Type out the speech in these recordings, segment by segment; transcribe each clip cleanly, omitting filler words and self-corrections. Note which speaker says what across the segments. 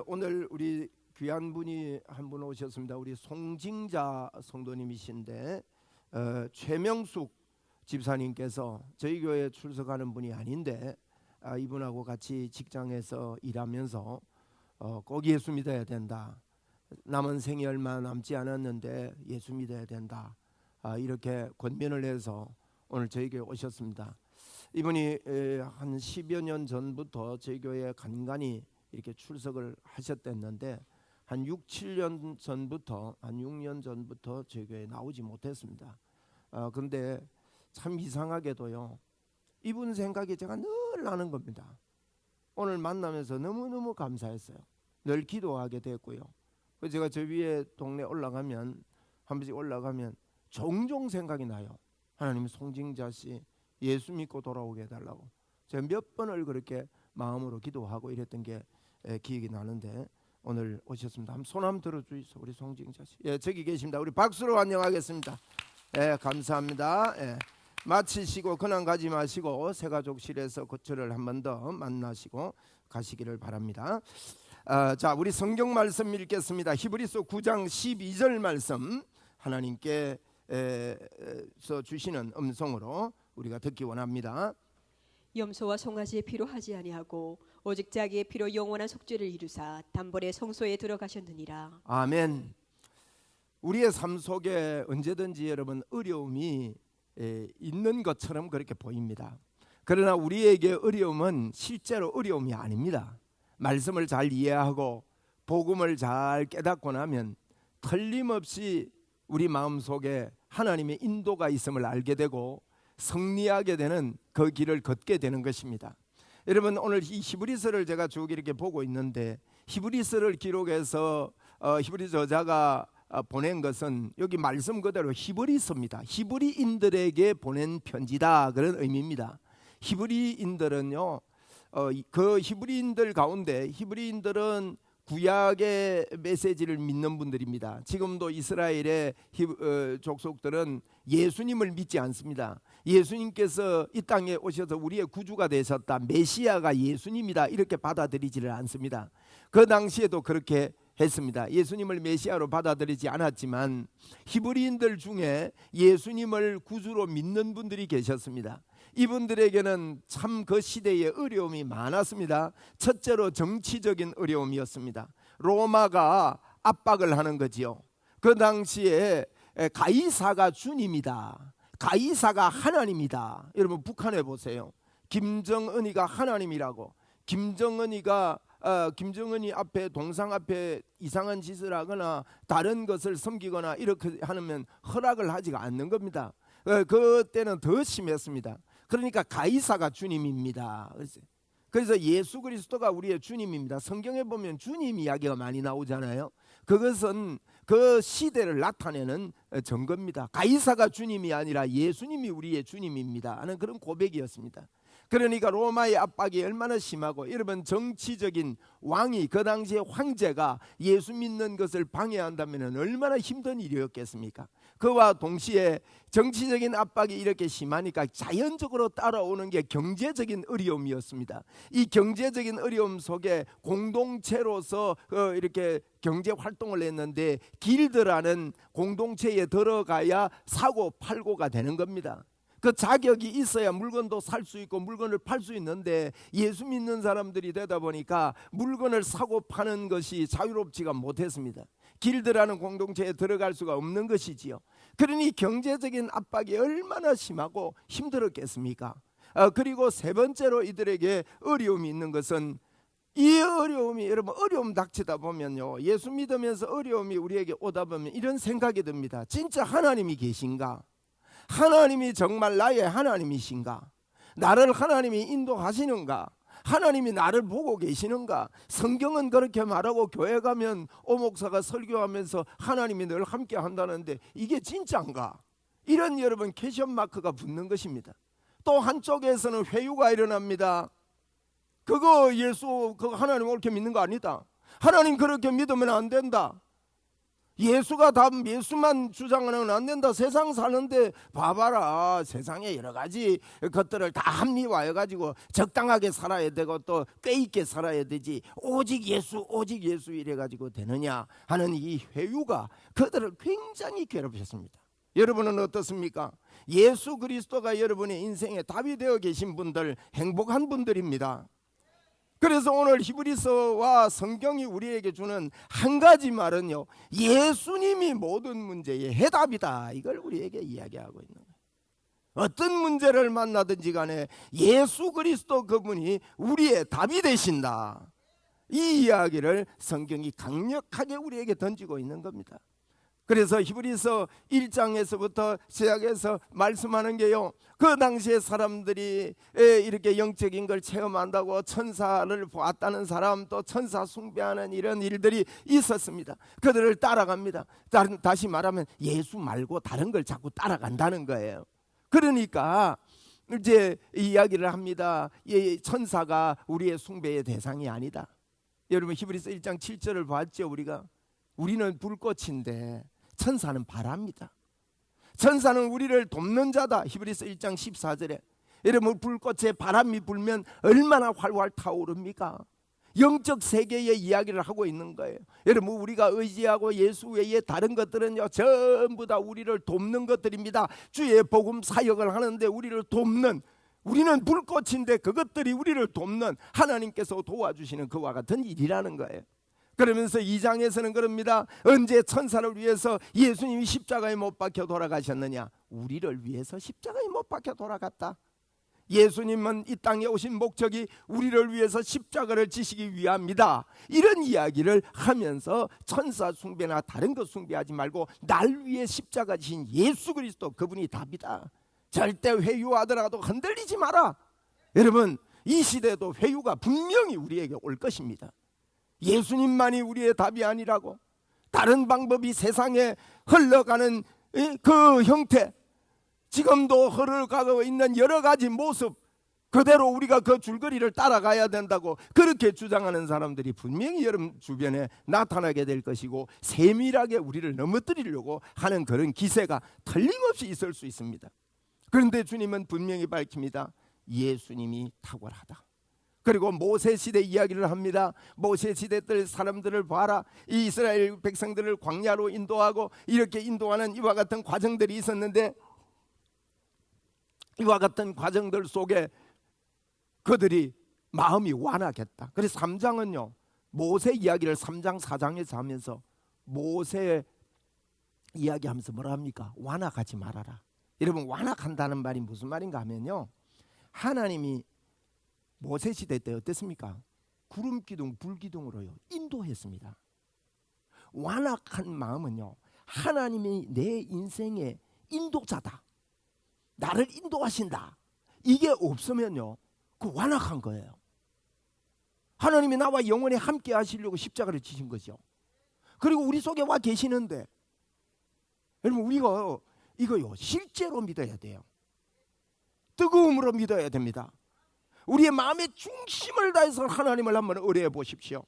Speaker 1: 오늘 우리 귀한 분이 한 분 오셨습니다. 우리 송징자 성도님이신데 최명숙 집사님께서 저희 교회에 출석하는 분이 아닌데 이분하고 같이 직장에서 일하면서 꼭 예수 믿어야 된다. 남은 생이 얼마 남지 않았는데 예수 믿어야 된다. 이렇게 권면을 해서 오늘 저희 교회에 오셨습니다. 이분이 한 10여 년 전부터 저희 교회에 간간히 이렇게 출석을 하셨댔는데 한 6, 7년 전부터 한 6년 전부터 저희 교회에 나오지 못했습니다. 그런데 참 이상하게도요, 이분 생각이 제가 늘 나는 겁니다. 오늘 만나면서 너무너무 감사했어요. 늘 기도하게 됐고요. 제가 저 위에 동네 올라가면 한 번씩 올라가면 종종 생각이 나요. 하나님, 송징자 씨 예수 믿고 돌아오게 해달라고 제가 몇 번을 그렇게 마음으로 기도하고 이랬던 게 기억이 나는데 오늘 오셨습니다. 한번 손 한번 들어주이소. 우리 송징자 씨. 예, 저기 계십니다. 우리 박수로 환영하겠습니다. 예, 감사합니다. 예. 마치시고 근황 가지 마시고 새가족실에서 저를 한 번 더 만나시고 가시기를 바랍니다. 자, 우리 성경 말씀 읽겠습니다. 히브리서 9장 12절 말씀 하나님께서 주시는 음성으로 우리가 듣기 원합니다.
Speaker 2: 염소와 송아지의 피로 하지 아니하고 오직 자기의 피로 영원한 속죄를 이루사 단번에 성소에 들어가셨느니라.
Speaker 1: 아멘. 우리의 삶 속에 언제든지 여러분 어려움이 있는 것처럼 그렇게 보입니다. 그러나 우리에게 어려움은 실제로 어려움이 아닙니다. 말씀을 잘 이해하고 복음을 잘 깨닫고 나면 틀림없이 우리 마음속에 하나님의 인도가 있음을 알게 되고 승리하게 되는 그 길을 걷게 되는 것입니다. 여러분, 오늘 이 히브리서를 제가 쭉 이렇게 보고 있는데 히브리서를 기록해서 히브리 저자가 보낸 것은 여기 말씀 그대로 히브리서입니다. 히브리인들에게 보낸 편지다, 그런 의미입니다. 히브리인들은요, 그 히브리인들 가운데 히브리인들은 구약의 메시지를 믿는 분들입니다. 지금도 이스라엘의 족속들은 예수님을 믿지 않습니다. 예수님께서 이 땅에 오셔서 우리의 구주가 되셨다, 메시아가 예수님이다, 이렇게 받아들이지를 않습니다. 그 당시에도 그렇게 했습니다. 예수님을 메시아로 받아들이지 않았지만 히브리인들 중에 예수님을 구주로 믿는 분들이 계셨습니다. 이분들에게는 참 그 시대에 어려움이 많았습니다. 첫째로 정치적인 어려움이었습니다. 로마가 압박을 하는 거지요. 그 당시에 가이사가 주님이다, 가이사가 하나님이다. 여러분, 북한에 보세요. 김정은이가 하나님이라고, 김정은이 앞에, 동상 앞에 이상한 짓을 하거나 다른 것을 섬기거나 이렇게 하면 허락을 하지가 않는 겁니다. 그때는 더 심했습니다. 그러니까 가이사가 주님입니다. 그래서 예수 그리스도가 우리의 주님입니다. 성경에 보면 주님 이야기가 많이 나오잖아요. 그것은 그 시대를 나타내는 증거입니다. 가이사가 주님이 아니라 예수님이 우리의 주님입니다 하는 그런 고백이었습니다. 그러니까 로마의 압박이 얼마나 심하고, 여러분, 정치적인 왕이, 그 당시에 황제가 예수 믿는 것을 방해한다면 얼마나 힘든 일이었겠습니까? 그와 동시에 정치적인 압박이 이렇게 심하니까 자연적으로 따라오는 게 경제적인 어려움이었습니다. 이 경제적인 어려움 속에 공동체로서 이렇게 경제 활동을 했는데 길드라는 공동체에 들어가야 사고 팔고가 되는 겁니다. 그 자격이 있어야 물건도 살 수 있고 물건을 팔 수 있는데 예수 믿는 사람들이 되다 보니까 물건을 사고 파는 것이 자유롭지가 못했습니다. 길드라는 공동체에 들어갈 수가 없는 것이지요. 그러니 경제적인 압박이 얼마나 심하고 힘들었겠습니까? 그리고 세 번째로 이들에게 어려움이 있는 것은, 이 어려움이, 여러분, 어려움 닥치다 보면요, 예수 믿으면서 어려움이 우리에게 오다 보면 이런 생각이 듭니다. 진짜 하나님이 계신가? 하나님이 정말 나의 하나님이신가? 나를 하나님이 인도하시는가? 하나님이 나를 보고 계시는가? 성경은 그렇게 말하고 교회 가면 오목사가 설교하면서 하나님이 늘 함께 한다는데 이게 진짜인가? 이런, 여러분, 퀘션 마크가 붙는 것입니다. 또 한쪽에서는 회유가 일어납니다. 그거 하나님 옳게 믿는 거 아니다. 하나님 그렇게 믿으면 안 된다. 예수가 답, 예수만 주장하는 안 된다. 세상 사는데 봐봐라. 세상에 여러 가지 것들을 다 합리화해 가지고 적당하게 살아야 되고 또 꽤 있게 살아야 되지. 오직 예수 이래 가지고 되느냐 하는 이 회유가 그들을 굉장히 괴롭혔습니다. 여러분은 어떻습니까? 예수 그리스도가 여러분의 인생에 답이 되어 계신 분들, 행복한 분들입니다. 그래서 오늘 히브리서와 성경이 우리에게 주는 한 가지 말은요, 예수님이 모든 문제의 해답이다. 이걸 우리에게 이야기하고 있는 거예요. 어떤 문제를 만나든지 간에 예수 그리스도 그분이 우리의 답이 되신다. 이 이야기를 성경이 강력하게 우리에게 던지고 있는 겁니다. 그래서 히브리서 1장에서부터 시작해서 말씀하는 게요, 그 당시에 사람들이 이렇게 영적인 걸 체험한다고 천사를 보았다는 사람, 또 천사 숭배하는 이런 일들이 있었습니다. 그들을 따라갑니다. 다시 말하면 예수 말고 다른 걸 자꾸 따라간다는 거예요. 그러니까 이제 이야기를 합니다. 천사가 우리의 숭배의 대상이 아니다. 여러분 히브리서 1장 7절을 봤죠. 우리는 불꽃인데 천사는 바랍니다. 천사는 우리를 돕는 자다. 히브리서 1장 14절에 여러분 불꽃에 바람이 불면 얼마나 활활 타오릅니까? 영적 세계의 이야기를 하고 있는 거예요. 여러분 우리가 의지하고 예수 외에 다른 것들은요 전부 다 우리를 돕는 것들입니다. 주의 복음 사역을 하는데 우리를 돕는, 우리는 불꽃인데 그것들이 우리를 돕는 하나님께서 도와주시는 그와 같은 일이라는 거예요. 그러면서 2장에서는 그럽니다. 언제 천사를 위해서 예수님이 십자가에 못 박혀 돌아가셨느냐? 우리를 위해서 십자가에 못 박혀 돌아갔다. 예수님은 이 땅에 오신 목적이 우리를 위해서 십자가를 지시기 위함이다. 이런 이야기를 하면서 천사 숭배나 다른 것 숭배하지 말고 날 위해 십자가 지신 예수 그리스도 그분이 답이다. 절대 회유하더라도 흔들리지 마라. 여러분 이 시대에도 회유가 분명히 우리에게 올 것입니다. 예수님만이 우리의 답이 아니라고, 다른 방법이 세상에 흘러가는 그 형태, 지금도 흘러가고 있는 여러 가지 모습 그대로 우리가 그 줄거리를 따라가야 된다고 그렇게 주장하는 사람들이 분명히 여러분 주변에 나타나게 될 것이고, 세밀하게 우리를 넘어뜨리려고 하는 그런 기세가 틀림없이 있을 수 있습니다. 그런데 주님은 분명히 밝힙니다. 예수님이 탁월하다. 그리고 모세 시대 이야기를 합니다. 모세 시대 때 사람들을 봐라. 이 이스라엘 백성들을 광야로 인도하고 이렇게 인도하는 이와 같은 과정들이 있었는데, 이와 같은 과정들 속에 그들이 마음이 완악했다. 그래서 3장은요 모세 이야기를 3장 4장에서 하면서 모세 이야기하면서 뭐라 합니까? 완악하지 말아라. 여러분 완악한다는 말이 무슨 말인가 하면요, 하나님이 모세 시대 때 어땠습니까? 구름 기둥, 불 기둥으로요 인도했습니다. 완악한 마음은요, 하나님이 내 인생의 인도자다, 나를 인도하신다, 이게 없으면요 그 완악한 거예요. 하나님이 나와 영원히 함께 하시려고 십자가를 지신 거죠. 그리고 우리 속에 와 계시는데, 여러분 우리가 이거요 실제로 믿어야 돼요. 뜨거움으로 믿어야 됩니다. 우리의 마음의 중심을 다해서 하나님을 한번 의뢰해 보십시오.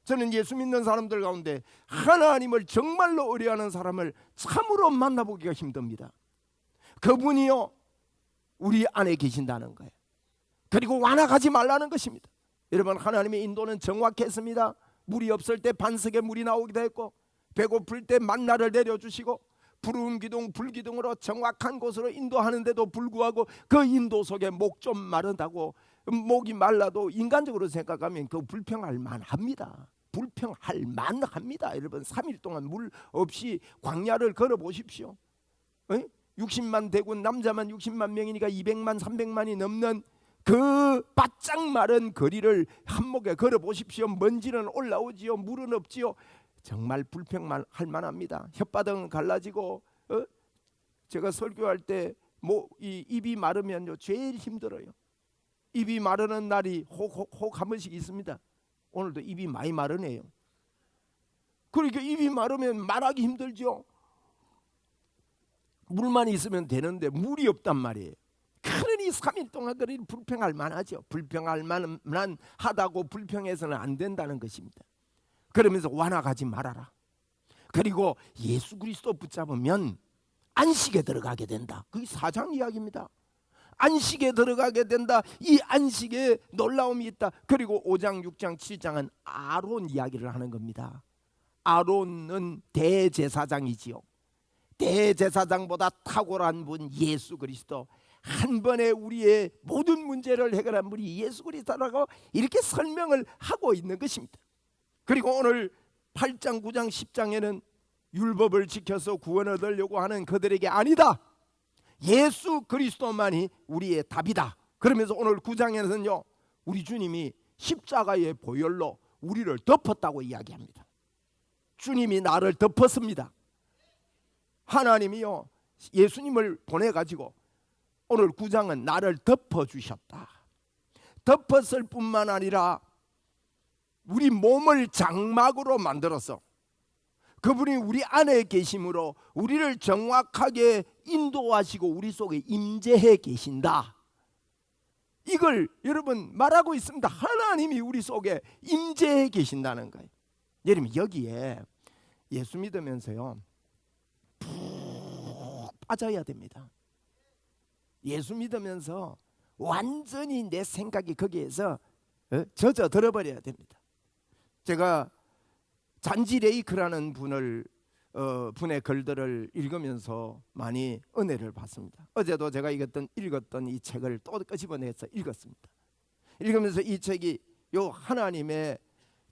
Speaker 1: 저는 예수 믿는 사람들 가운데 하나님을 정말로 의뢰하는 사람을 참으로 만나보기가 힘듭니다. 그분이요 우리 안에 계신다는 거예요. 그리고 완악하지 말라는 것입니다. 여러분 하나님의 인도는 정확했습니다. 물이 없을 때 반석에 물이 나오기도 했고, 배고플 때 만나를 내려주시고, 부름 기둥, 불 기둥으로 정확한 곳으로 인도하는데도 불구하고 그 인도 속에 목 좀 마르다고, 목이 말라도 인간적으로 생각하면 그 불평할 만합니다. 불평할 만합니다. 여러분 3일 동안 물 없이 광야를 걸어 보십시오. 60만 대군, 남자만 60만 명이니까 200만 300만이 넘는 그 바짝 마른 거리를 한목에 걸어 보십시오. 먼지는 올라오지요, 물은 없지요. 정말 불평할 만합니다. 혓바닥은 갈라지고, 제가 설교할 때 이 입이 마르면요 제일 힘들어요. 입이 마르는 날이 혹 한 번씩 있습니다. 오늘도 입이 많이 마르네요. 그러니까 입이 마르면 말하기 힘들죠. 물만 있으면 되는데 물이 없단 말이에요. 그러니 3일 동안 그리 불평할 만하죠. 불평할 만한 하다고 불평해서는 안 된다는 것입니다. 그러면서 완악하지 말아라. 그리고 예수 그리스도 붙잡으면 안식에 들어가게 된다. 그게 4장 이야기입니다. 안식에 들어가게 된다. 이 안식에 놀라움이 있다. 그리고 5장, 6장, 7장은 아론 이야기를 하는 겁니다. 아론은 대제사장이지요. 대제사장보다 탁월한 분 예수 그리스도, 한 번에 우리의 모든 문제를 해결한 분이 예수 그리스도라고 이렇게 설명을 하고 있는 것입니다. 그리고 오늘 8장, 9장, 10장에는 율법을 지켜서 구원 얻으려고 하는 그들에게 아니다, 예수 그리스도만이 우리의 답이다. 그러면서 오늘 9장에서는요, 우리 주님이 십자가의 보혈로 우리를 덮었다고 이야기합니다. 주님이 나를 덮었습니다. 하나님이요, 예수님을 보내가지고 오늘 9장은 나를 덮어주셨다. 덮었을 뿐만 아니라 우리 몸을 장막으로 만들어서 그분이 우리 안에 계심으로 우리를 정확하게 인도하시고 우리 속에 임재해 계신다. 이걸 여러분 말하고 있습니다. 하나님이 우리 속에 임재해 계신다는 거예요. 여러분 여기에 예수 믿으면서요 푹 빠져야 됩니다. 예수 믿으면서 완전히 내 생각이 거기에서 젖어 들어버려야 됩니다. 제가 잔지 레이크라는 분의 글들을 읽으면서 많이 은혜를 받습니다. 어제도 제가 읽었던 이 책을 또 끄집어내서 읽었습니다. 읽으면서 이 책이 요 하나님의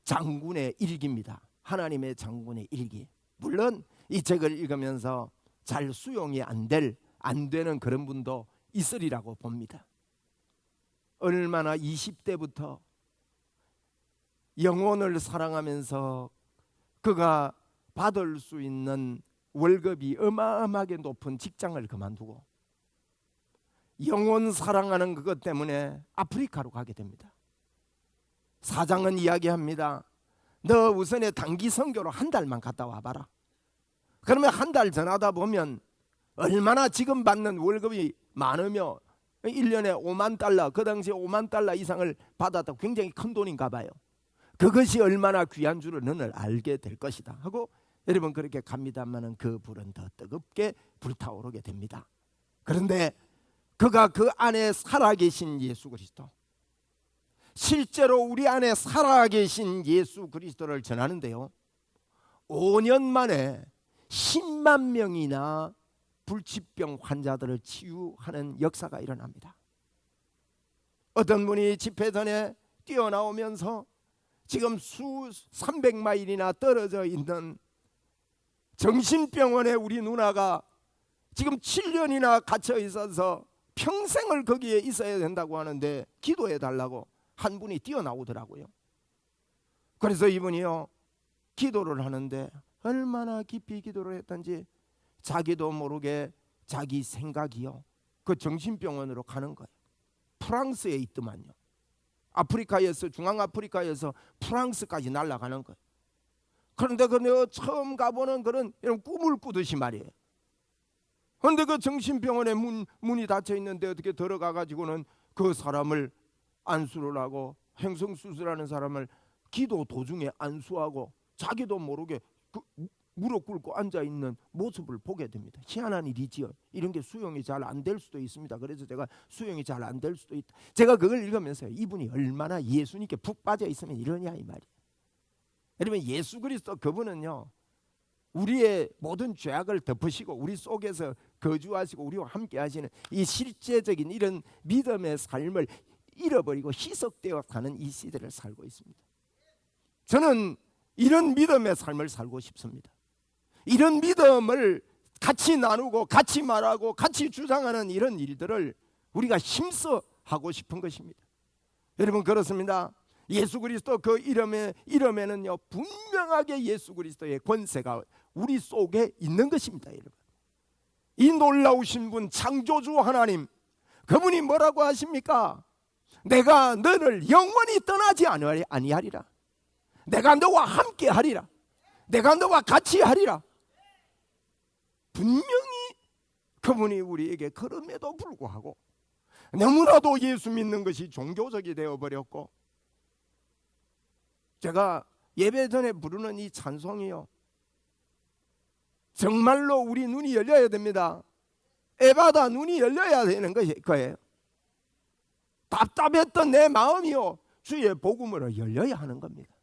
Speaker 1: 장군의 일기입니다. 하나님의 장군의 일기. 물론 이 책을 읽으면서 잘 수용이 안 되는 그런 분도 있으리라고 봅니다. 얼마나 20대부터 영혼을 사랑하면서 그가 받을 수 있는 월급이 어마어마하게 높은 직장을 그만두고 영혼 사랑하는 그것 때문에 아프리카로 가게 됩니다. 사장은 이야기합니다. 너 우선에 단기 선교로 한 달만 갔다 와봐라. 그러면 한 달 전하다 보면 얼마나 지금 받는 월급이 많으며 1년에 5만 달러, 그 당시에 5만 달러 이상을 받았다고 굉장히 큰 돈인가 봐요. 그것이 얼마나 귀한 줄을 너는 알게 될 것이다 하고 여러분 그렇게 갑니다마는 그 불은 더 뜨겁게 불타오르게 됩니다. 그런데 그가 그 안에 살아계신 예수 그리스도, 실제로 우리 안에 살아계신 예수 그리스도를 전하는데요, 5년 만에 10만 명이나 불치병 환자들을 치유하는 역사가 일어납니다. 어떤 분이 집회 전에 뛰어나오면서 지금 300마일이나 떨어져 있는 정신병원에 우리 누나가 지금 7년이나 갇혀 있어서 평생을 거기에 있어야 된다고 하는데 기도해 달라고 한 분이 뛰어나오더라고요. 그래서 이분이요 기도를 하는데 얼마나 깊이 기도를 했던지 자기도 모르게 자기 생각이요 그 정신병원으로 가는 거예요. 프랑스에 있더만요. 아프리카에서, 중앙아프리카에서 프랑스까지 날아가는 거예요. 그런데 그 처음 가보는 그런 이런 꿈을 꾸듯이 말이에요. 그런데 그 정신병원에 문이 닫혀 있는데 어떻게 들어가 가지고는 그 사람을 안수를 하고 행성수술하는 사람을 기도 도중에 안수하고 자기도 모르게 그 무릎 꿇고 앉아있는 모습을 보게 됩니다. 희한한 일이지요. 이런 게 수용이 잘 안 될 수도 있습니다. 그래서 제가 수용이 잘 안 될 수도 있다. 제가 그걸 읽으면서 이분이 얼마나 예수님께 푹 빠져 있으면 이러냐 이 말이에요. 여러분 예수 그리스도 그분은요 우리의 모든 죄악을 덮으시고 우리 속에서 거주하시고 우리와 함께 하시는 이 실제적인 이런 믿음의 삶을 잃어버리고 희석되어 사는 이 시대를 살고 있습니다. 저는 이런 믿음의 삶을 살고 싶습니다. 이런 믿음을 같이 나누고 같이 말하고 같이 주장하는 이런 일들을 우리가 힘써 하고 싶은 것입니다. 여러분 그렇습니다. 예수 그리스도 그 이름에는요 분명하게 예수 그리스도의 권세가 우리 속에 있는 것입니다. 여러분 이 놀라우신 분 창조주 하나님 그분이 뭐라고 하십니까? 내가 너를 영원히 떠나지 아니하리라. 내가 너와 함께 하리라. 내가 너와 같이 하리라. 분명히 그분이 우리에게 그럼에도 불구하고 너무나도 예수 믿는 것이 종교적이 되어버렸고 제가 예배 전에 부르는 이 찬송이요 정말로 우리 눈이 열려야 됩니다. 에바다 눈이 열려야 되는 거예요. 답답했던 내 마음이요, 주의 복음으로 열려야 하는 겁니다.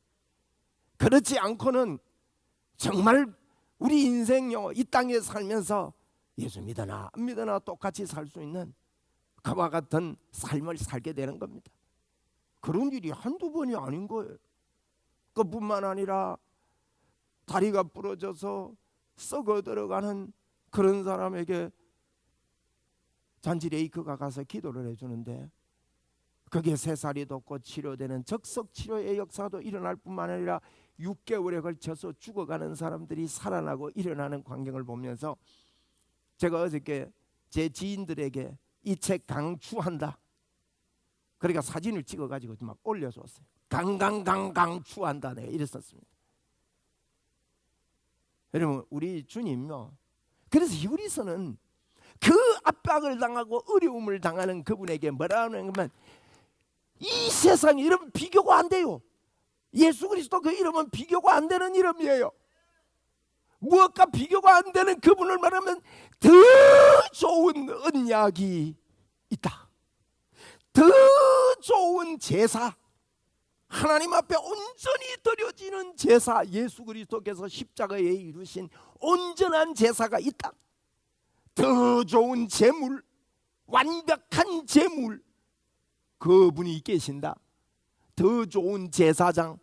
Speaker 1: 그렇지 않고는 정말 우리 인생요, 이 땅에 살면서 예수 믿으나 안 믿으나 똑같이 살 수 있는 그와 같은 삶을 살게 되는 겁니다. 그런 일이 한두 번이 아닌 거예요. 그뿐만 아니라 다리가 부러져서 썩어 들어가는 그런 사람에게 잔치 레이크가 가서 기도를 해주는데, 그게 3살이 돋고 치료되는 적석치료의 역사도 일어날 뿐만 아니라 6개월에 걸쳐서 죽어가는 사람들이 살아나고 일어나는 광경을 보면서 제가 어저께 제 지인들에게 이 책 강추한다, 그러니까 사진을 찍어가지고 막 올려줬어요. 강추한다, 내가 이랬었습니다. 여러분, 우리 주님요, 그래서 히브리서는 그 압박을 당하고 어려움을 당하는 그분에게 뭐라 하는 거면, 이 세상에 이름 비교가 안 돼요. 예수 그리스도 그 이름은 비교가 안 되는 이름이에요. 무엇과 비교가 안 되는 그분을 말하면 더 좋은 언약이 있다. 더 좋은 제사, 하나님 앞에 온전히 드려지는 제사, 예수 그리스도께서 십자가에 이루신 온전한 제사가 있다. 더 좋은 제물, 완벽한 제물, 그분이 계신다. 더 좋은 제사장,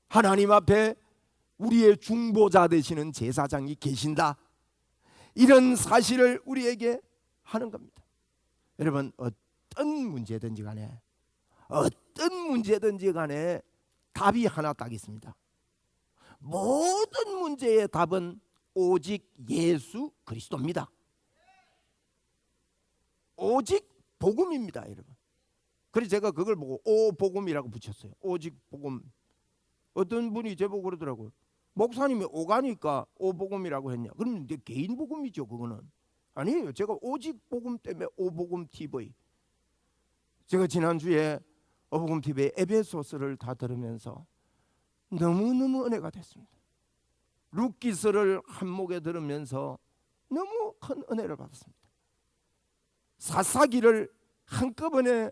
Speaker 1: 하나님 앞에 우리의 중보자 되시는 제사장이 계신다. 이런 사실을 우리에게 하는 겁니다. 여러분, 어떤 문제든지 간에 답이 하나 딱 있습니다. 모든 문제의 답은 오직 예수 그리스도입니다. 오직 복음입니다, 여러분. 그래서 제가 그걸 보고 오복음이라고 붙였어요. 오직 복음. 어떤 분이 제보고 그러더라고요. 목사님이 오가니까 오복음이라고 했냐. 그럼 내 개인 복음이죠, 그거는. 아니에요. 제가 오직 복음 때문에 오복음 TV. 제가 지난주에 오복음 TV의 에베소서를 다 들으면서 너무너무 은혜가 됐습니다. 룻기서를 한목에 들으면서 너무 큰 은혜를 받았습니다. 사사기를 한꺼번에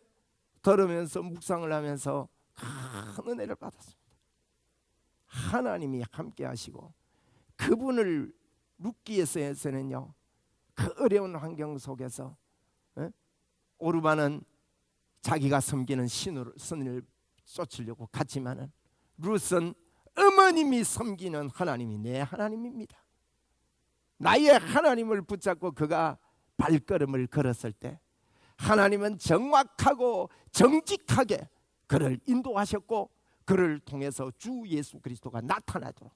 Speaker 1: 들으면서 묵상을 하면서 큰 은혜를 받았습니다. 하나님이 함께 하시고, 그분을 룻기에서는요, 그 어려운 환경 속에서 오르바는 자기가 섬기는 신을 쫓으려고 갔지만은 룻은 어머님이 섬기는 하나님이 내 하나님입니다. 나의 하나님을 붙잡고 그가 발걸음을 걸었을 때 하나님은 정확하고 정직하게 그를 인도하셨고, 그를 통해서 주 예수 그리스도가 나타나도록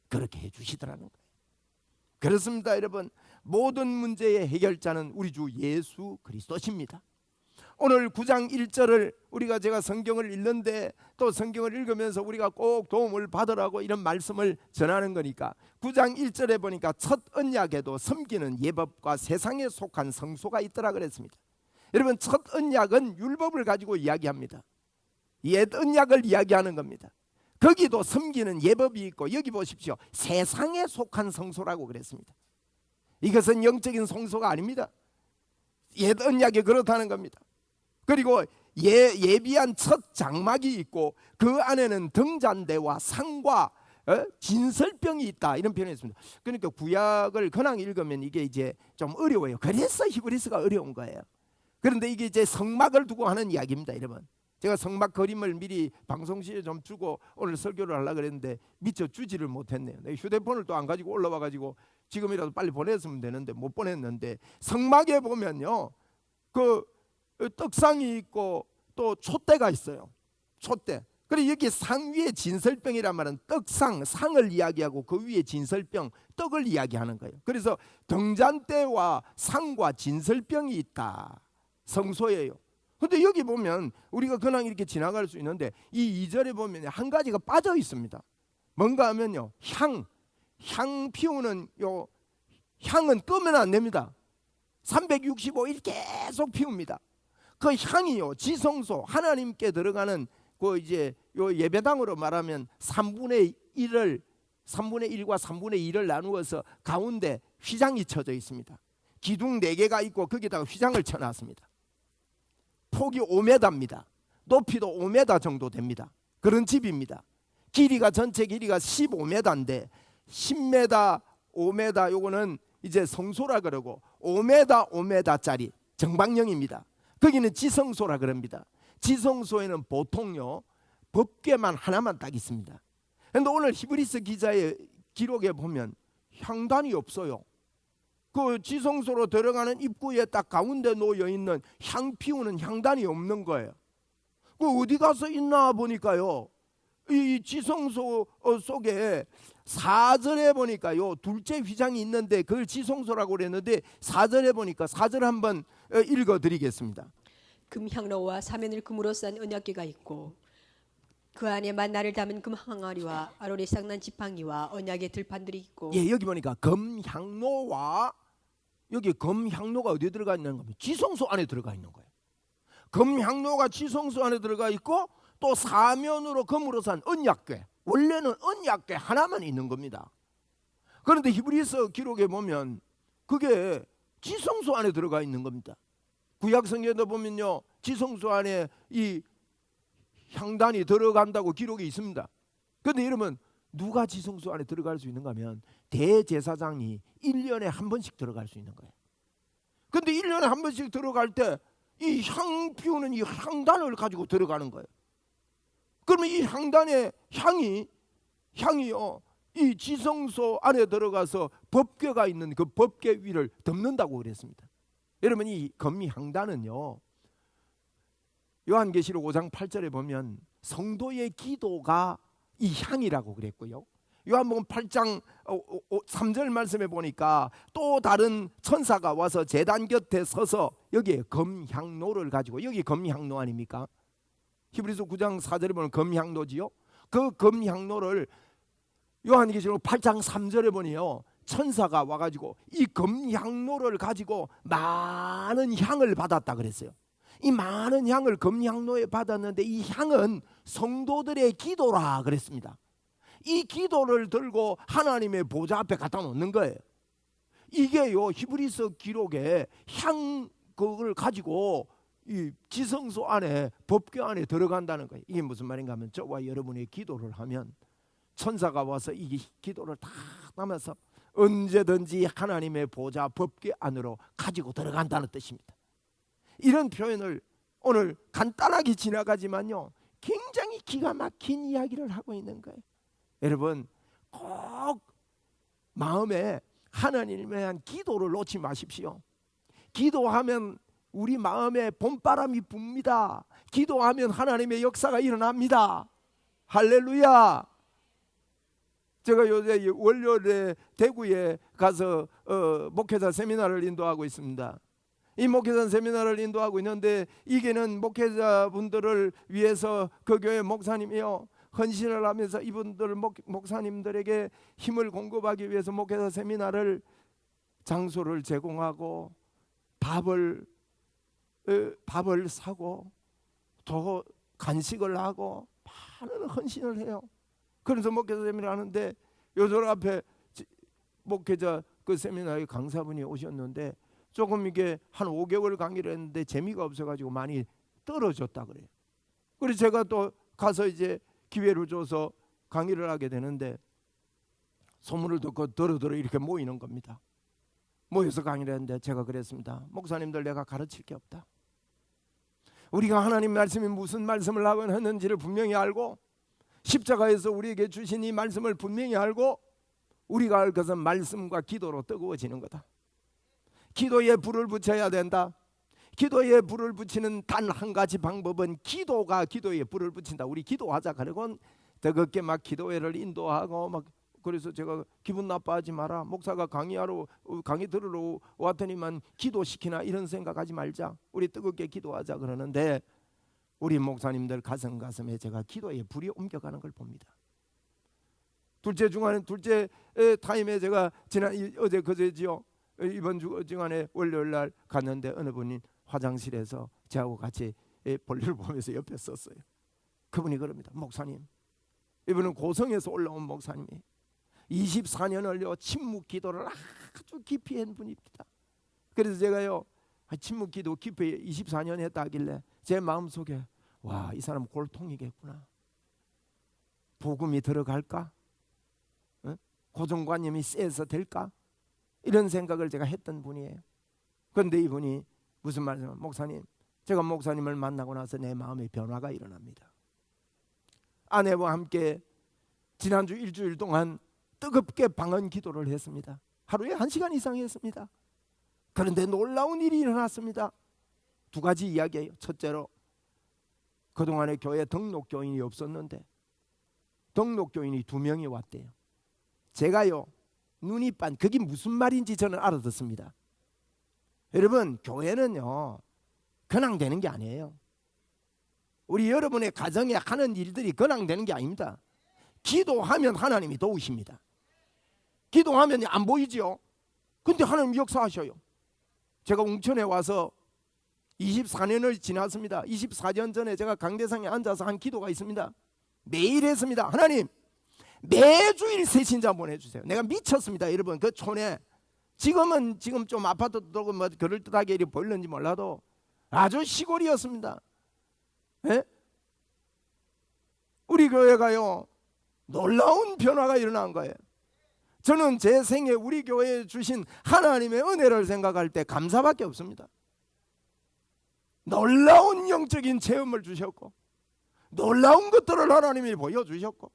Speaker 1: 그렇게 해주시더라는 거예요. 그렇습니다, 여러분. 모든 문제의 해결자는 우리 주 예수 그리스도십니다. 오늘 9장 1절을 제가 성경을 읽는데, 또 성경을 읽으면서 우리가 꼭 도움을 받으라고 이런 말씀을 전하는 거니까, 9장 1절에 보니까 첫 언약에도 섬기는 예법과 세상에 속한 성소가 있더라 그랬습니다. 여러분, 첫 언약은 율법을 가지고 이야기합니다. 옛 언약을 이야기하는 겁니다. 거기도 섬기는 예법이 있고, 여기 보십시오, 세상에 속한 성소라고 그랬습니다. 이것은 영적인 성소가 아닙니다. 옛 언약이 그렇다는 겁니다. 그리고 예비한 첫 장막이 있고, 그 안에는 등잔대와 상과 진설병이 있다, 이런 표현이 있습니다. 그러니까 구약을 근황 읽으면 이게 이제 좀 어려워요. 그래서 히브리서가 어려운 거예요. 그런데 이게 이제 성막을 두고 하는 이야기입니다, 여러분. 제가 성막 그림을 미리 방송실에 좀 주고 오늘 설교를 하려고 그랬는데 미처 주지를 못했네요. 내가 휴대폰을 또 안 가지고 올라와 가지고 지금이라도 빨리 보냈으면 되는데 못 보냈는데, 성막에 보면요, 그 떡상이 있고 또 촛대가 있어요. 촛대. 그리고 여기 상 위에 진설병이란 말은 떡상, 상을 이야기하고 그 위에 진설병, 떡을 이야기하는 거예요. 그래서 등잔대와 상과 진설병이 있다. 성소예요. 근데 여기 보면 우리가 그냥 이렇게 지나갈 수 있는데, 이 2절에 보면 한 가지가 빠져 있습니다. 뭔가 하면요, 향 피우는 요 향은 끄면 안 됩니다. 365일 계속 피웁니다. 그 향이요, 지성소, 하나님께 들어가는 그 이제 요 예배당으로 말하면 3분의 1을 3분의 1과 3분의 2를 나누어서 가운데 휘장이 쳐져 있습니다. 기둥 4개가 있고 거기다가 휘장을 쳐놨습니다. 폭이 5m입니다. 높이도 5m 정도 됩니다. 그런 집입니다. 길이가 전체 길이가 15m인데 10m, 5m 요거는 이제 성소라 그러고 5m, 5m짜리 정방형입니다. 거기는 지성소라 그럽니다. 지성소에는 보통요 법궤만 하나만 딱 있습니다. 그런데 오늘 히브리서 기자의 기록에 보면 향단이 없어요. 그 지성소로 들어가는 입구에 딱 가운데 놓여 있는 향 피우는 향단이 없는 거예요. 그 어디 가서 있나 보니까요, 이 지성소 속에 4절에 보니까요 둘째 휘장이 있는데 그걸 지성소라고 그랬는데 4절에 보니까 4절 한번 읽어드리겠습니다.
Speaker 2: 금향로와 사면을 금으로 싼 언약궤가 있고 그 안에 만나를 담은 금 항아리와 아론의 쌍난 지팡이와 언약의 들판들이 있고.
Speaker 1: 예, 여기 보니까 금향로와, 여기 금향로가 어디에 들어가 있는 겁니까? 지성소 안에 들어가 있는 거예요. 금향로가 지성소 안에 들어가 있고 또 사면으로 금으로 산 언약궤, 원래는 언약궤 하나만 있는 겁니다. 그런데 히브리서 기록에 보면 그게 지성소 안에 들어가 있는 겁니다. 구약 성경에도 보면요 지성소 안에 이 향단이 들어간다고 기록이 있습니다. 그런데 여러분 누가 지성소 안에 들어갈 수 있는가 하면 대제사장이 1년에 한 번씩 들어갈 수 있는 거예요. 그런데 1년에 한 번씩 들어갈 때 이 향 피우는 이 향단을 가지고 들어가는 거예요. 그러면 이 향단의 향이요 이 지성소 안에 들어가서 법궤가 있는 그 법궤 위를 덮는다고 그랬습니다. 여러분 이 금향단은요 요한계시록 5장 8절에 보면 성도의 기도가 이 향이라고 그랬고요, 요한복음 8장 3절 말씀에 보니까 또 다른 천사가 와서 제단 곁에 서서 여기에 금향로를 가지고, 여기 금향로 아닙니까? 히브리서 9장 4절에 보면 금향로지요. 그 금향로를 요한계시록 8장 3절에 보니요 천사가 와가지고 이 금향로를 가지고 많은 향을 받았다 그랬어요. 이 많은 향을 금향로에 받았는데 이 향은 성도들의 기도라 그랬습니다. 이 기도를 들고 하나님의 보좌 앞에 갖다 놓는 거예요. 이게요 히브리서 기록에 향 그걸 가지고 이 지성소 안에 법궤 안에 들어간다는 거예요. 이게 무슨 말인가 하면 저와 여러분의 기도를 하면 천사가 와서 이 기도를 다 담아서 언제든지 하나님의 보좌 법궤 안으로 가지고 들어간다는 뜻입니다. 이런 표현을 오늘 간단하게 지나가지만요 굉장히 기가 막힌 이야기를 하고 있는 거예요. 여러분 꼭 마음에 하나님에 대한 기도를 놓지 마십시오. 기도하면 우리 마음에 봄바람이 붑니다. 기도하면 하나님의 역사가 일어납니다. 할렐루야. 제가 요새 월요일에 대구에 가서 목회자 세미나를 인도하고 있습니다. 이 목회자 세미나를 인도하고 있는데 이게는 목회자분들을 위해서 그 교회 목사님이요 헌신을 하면서 이분들 목사님들에게 힘을 공급하기 위해서 목회자 세미나를 장소를 제공하고 밥을 사고 또 간식을 하고 많은 헌신을 해요. 그래서 목회자 세미나를 하는데 요절 앞에 목회자 그 세미나의 강사분이 오셨는데 조금 이게 한 5개월 강의를 했는데 재미가 없어가지고 많이 떨어졌다 그래요. 그래서 제가 또 가서 이제 기회를 줘서 강의를 하게 되는데 소문을 듣고 더러더러 이렇게 모이는 겁니다. 모여서 강의를 했는데 제가 그랬습니다. 목사님들 내가 가르칠 게 없다. 우리가 하나님 말씀이 무슨 말씀을 하고 했는지를 분명히 알고 십자가에서 우리에게 주신 이 말씀을 분명히 알고 우리가 알 것은 말씀과 기도로 뜨거워지는 거다. 기도에 불을 붙여야 된다. 기도에 불을 붙이는 단 한 가지 방법은 기도가 기도에 불을 붙인다. 우리 기도하자. 그리고 뜨겁게 막 기도회를 인도하고 막 그래서 제가 기분 나빠하지 마라. 목사가 강의 들으러 왔더니만 기도시키나 이런 생각하지 말자. 우리 뜨겁게 기도하자 그러는데 우리 목사님들 가슴에 제가 기도에 불이 옮겨가는 걸 봅니다. 둘째 타임에 제가 어제 그제지요. 이번 주 중간에 월요일 날 갔는데 어느 분이 화장실에서 저하고 같이 볼일을 보면서 옆에 섰어요. 그분이 그럽니다. 목사님, 이분은 고성에서 올라온 목사님이에요. 24년을요 침묵 기도를 아주 깊이 한 분입니다. 그래서 제가요 침묵 기도 깊이 24년 했다 하길래 제 마음속에 와, 이 사람 골통이겠구나. 복음이 들어갈까? 고정관념이 쎄서 될까? 이런 생각을 제가 했던 분이에요. 그런데 이분이 무슨 말이냐면, 목사님, 제가 목사님을 만나고 나서 내 마음의 변화가 일어납니다. 아내와 함께 지난주 일주일 동안 뜨겁게 방언 기도를 했습니다. 하루에 1시간 이상 했습니다. 그런데 놀라운 일이 일어났습니다. 2가지 이야기예요. 첫째로, 그동안에 교회에 등록교인이 없었는데 등록교인이 2명이 왔대요. 제가요 눈이 그게 무슨 말인지 저는 알아듣습니다. 여러분, 교회는요 그냥 되는 게 아니에요. 우리 여러분의 가정에 하는 일들이 그냥 되는 게 아닙니다. 기도하면 하나님이 도우십니다. 기도하면 안 보이죠? 근데 하나님 역사하셔요. 제가 웅천에 와서 24년을 지났습니다. 24년 전에 제가 강대상에 앉아서 한 기도가 있습니다. 매일 했습니다. 하나님, 매주일 새신자 보내주세요. 내가 미쳤습니다. 여러분, 그 촌에 지금 좀 아파트도 뭐 그럴듯하게 이렇게 보이는지 몰라도 아주 시골이었습니다. 예? 우리 교회가요 놀라운 변화가 일어난 거예요. 저는 제 생에 우리 교회에 주신 하나님의 은혜를 생각할 때 감사밖에 없습니다. 놀라운 영적인 체험을 주셨고 놀라운 것들을 하나님이 보여주셨고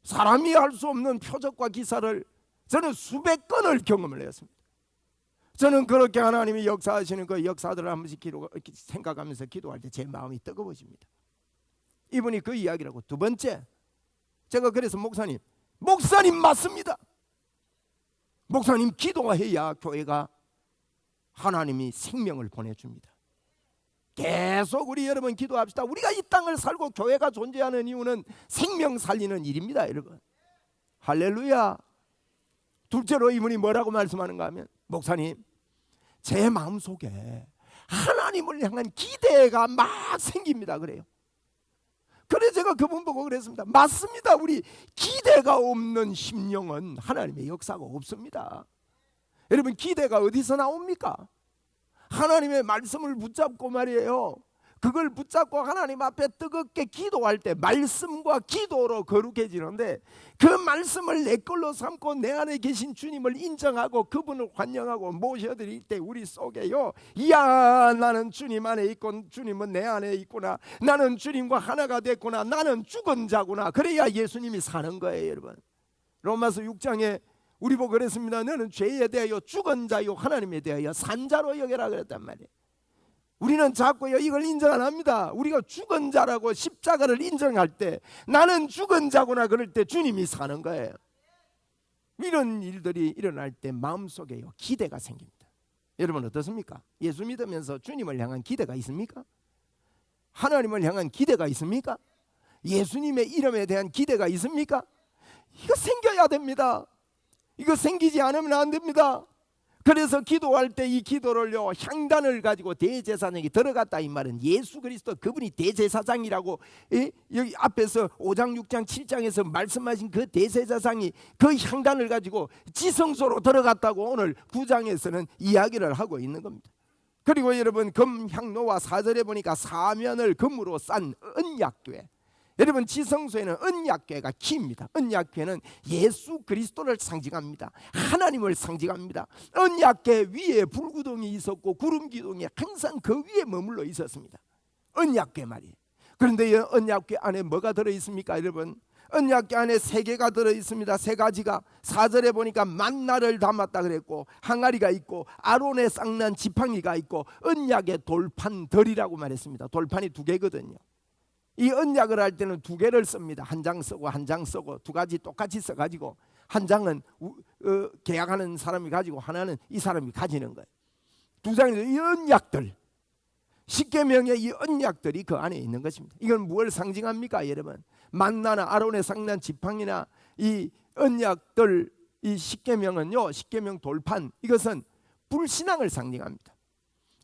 Speaker 1: 사람이 할 수 없는 표적과 기사를 저는 수백 건을 경험을 했습니다. 저는 그렇게 하나님이 역사하시는 그 역사들을 한 번씩 생각하면서 기도할 때 제 마음이 뜨거워집니다. 이분이 그 이야기라고. 2번째, 제가 그래서 목사님 맞습니다. 목사님 기도해야 교회가 하나님이 생명을 보내줍니다. 계속 우리 여러분 기도합시다. 우리가 이 땅을 살고 교회가 존재하는 이유는 생명 살리는 일입니다, 여러분. 할렐루야. 둘째로 이분이 뭐라고 말씀하는가 하면, 목사님, 제 마음속에 하나님을 향한 기대가 막 생깁니다 그래요. 그래서 제가 그분 보고 그랬습니다. 맞습니다. 우리 기대가 없는 심령은 하나님의 역사가 없습니다. 여러분, 기대가 어디서 나옵니까? 하나님의 말씀을 붙잡고 말이에요. 그걸 붙잡고 하나님 앞에 뜨겁게 기도할 때 말씀과 기도로 거룩해지는데, 그 말씀을 내 걸로 삼고 내 안에 계신 주님을 인정하고 그분을 환영하고 모셔드릴 때 우리 속에요, 이야, 나는 주님 안에 있고 주님은 내 안에 있구나, 나는 주님과 하나가 됐구나, 나는 죽은 자구나. 그래야 예수님이 사는 거예요, 여러분. 로마서 6장에 우리 보고 그랬습니다. 너는 죄에 대하여 죽은 자요 하나님에 대하여 산 자로 여겨라 그랬단 말이에요. 우리는 자꾸요 이걸 인정 안 합니다. 우리가 죽은 자라고 십자가를 인정할 때 나는 죽은 자구나 그럴 때 주님이 사는 거예요. 이런 일들이 일어날 때 마음속에요 기대가 생깁니다. 여러분 어떻습니까? 예수 믿으면서 주님을 향한 기대가 있습니까? 하나님을 향한 기대가 있습니까? 예수님의 이름에 대한 기대가 있습니까? 이거 생겨야 됩니다. 이거 생기지 않으면 안 됩니다. 그래서 기도할 때 이 기도를요 향단을 가지고 대제사장이 들어갔다, 이 말은 예수 그리스도 그분이 대제사장이라고 여기 앞에서 5장 6장 7장에서 말씀하신 그 대제사장이 그 향단을 가지고 지성소로 들어갔다고 오늘 9장에서는 이야기를 하고 있는 겁니다. 그리고 여러분, 금향로와 4절에 보니까 사면을 금으로 싼 언약궤. 여러분, 지성소에는 언약궤가 키입니다. 언약궤는 예수 그리스도를 상징합니다. 하나님을 상징합니다. 언약궤 위에 불구덩이 있었고 구름기둥이 항상 그 위에 머물러 있었습니다. 언약궤 말이에요. 그런데 이 언약궤 안에 뭐가 들어있습니까, 여러분? 언약궤 안에 3개가 들어있습니다. 3가지가 4절에 보니까 만나를 담았다 그랬고, 항아리가 있고, 아론의 쌍난 지팡이가 있고, 언약의 돌판들이라고 말했습니다. 돌판이 2개거든요. 이 언약을 할 때는 2개를 씁니다. 한 장 쓰고 한 장 쓰고 2가지 똑같이 써가지고, 한 장은 계약하는 사람이 가지고 하나는 이 사람이 가지는 거예요. 2장에서 이 언약들, 십계명의 이 언약들이 그 안에 있는 것입니다. 이건 무엇을 상징합니까, 여러분? 만나나 아론의 쌍난 지팡이나 이 언약들, 이 십계명은요, 십계명 돌판, 이것은 불신앙을 상징합니다.